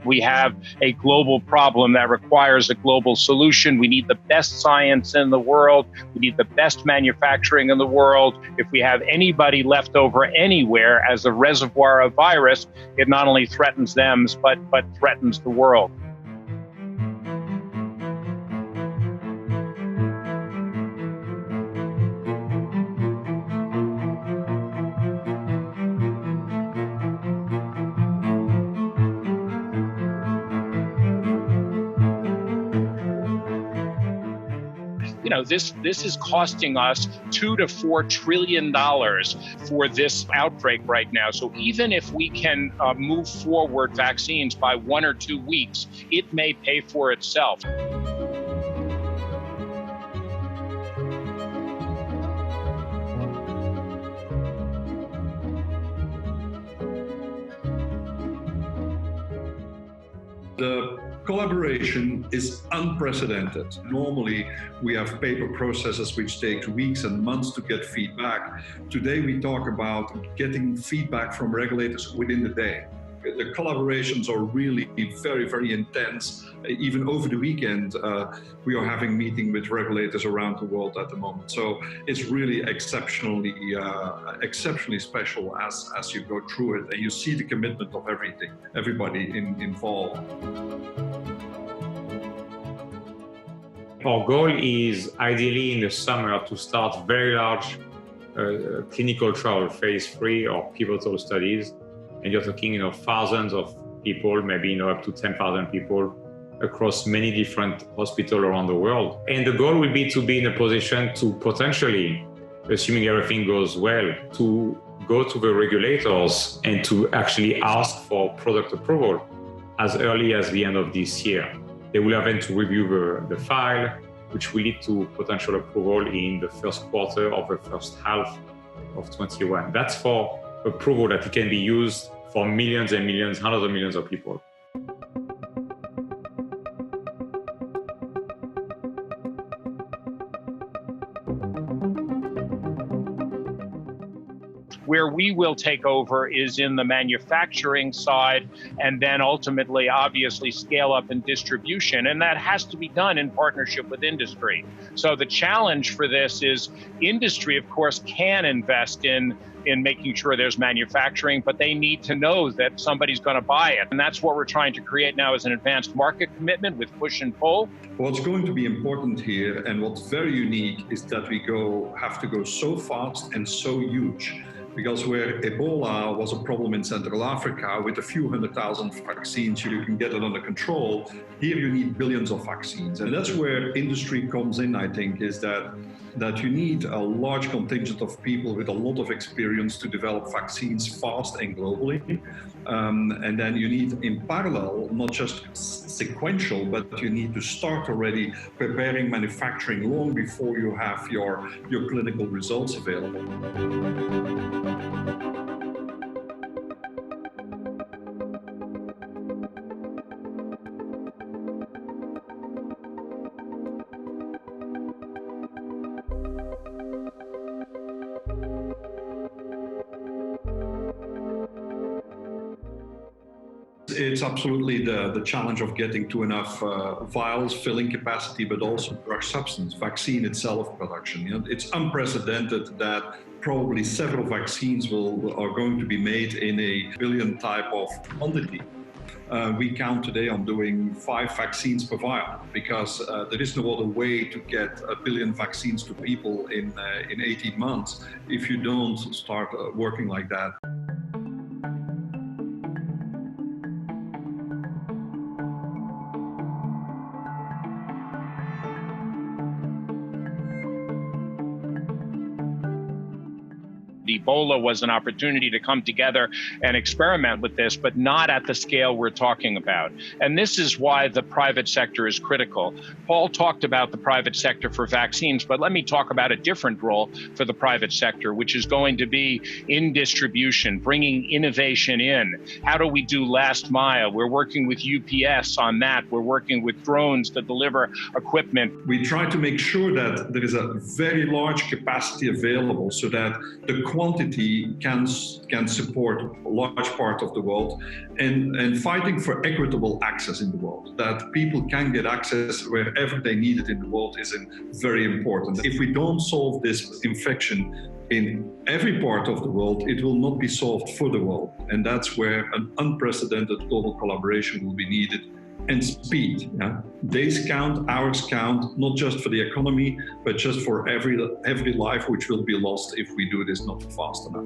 We have a global problem that requires a global solution. We need the best science in the world. We need the best manufacturing in the world. If we have anybody left over anywhere as a reservoir of virus, it not only threatens them, but threatens the world. This is costing us $2 to $4 trillion for this outbreak right now. So even if we can move forward vaccines by 1 or 2 weeks, it may pay for itself. The collaboration is unprecedented. Normally, we have paper processes which take weeks and months to get feedback. Today, we talk about getting feedback from regulators within the day. The collaborations are really very, very intense. Even over the weekend, we are having meetings with regulators around the world at the moment. So it's really exceptionally special as you go through it and you see the commitment of everybody involved. Our goal is ideally in the summer to start very large clinical trial, phase 3 or pivotal studies. And you're talking, thousands of people, maybe, up to 10,000 people across many different hospitals around the world. And the goal will be to be in a position to potentially, assuming everything goes well, to go to the regulators and to actually ask for product approval as early as the end of this year. They will have to review the file, which will lead to potential approval in the first quarter of the first half of 2021. That's for approval that it can be used for millions and millions, hundreds of millions of people. Where we will take over is in the manufacturing side, and then ultimately, obviously, scale up in distribution. And that has to be done in partnership with industry. So the challenge for this is industry, of course, can invest in making sure there's manufacturing, but they need to know that somebody's going to buy it. And that's what we're trying to create now as an advanced market commitment with push and pull. What's going to be important here and what's very unique is that we have to go so fast and so huge. Because where Ebola was a problem in Central Africa with a few 100,000 vaccines, you can get it under control. Here you need billions of vaccines. And that's where industry comes in, I think, is that you need a large contingent of people with a lot of experience to develop vaccines fast and globally. And then you need in parallel, not just sequential, but you need to start already preparing manufacturing long before you have your clinical results available. It's absolutely the challenge of getting to enough vials, filling capacity, but also drug substance, vaccine itself production. It's unprecedented that probably several vaccines are going to be made in a billion type of quantity. We count today on doing 5 vaccines per vial because there is no other way to get 1 billion vaccines to people in 18 months if you don't start working like that. Ebola was an opportunity to come together and experiment with this, but not at the scale we're talking about. And this is why the private sector is critical. Paul talked about the private sector for vaccines, but let me talk about a different role for the private sector, which is going to be in distribution, bringing innovation in. How do we do last mile? We're working with UPS on that. We're working with drones to deliver equipment. We try to make sure that there is a very large capacity available so that the quantity can support a large part of the world, and fighting for equitable access in the world, that people can get access wherever they need it in the world is very important. If we don't solve this infection in every part of the world, it will not be solved for the world. And that's where an unprecedented global collaboration will be needed. And speed. Yeah? Days count, hours count, not just for the economy, but just for every life which will be lost if we do this not fast enough.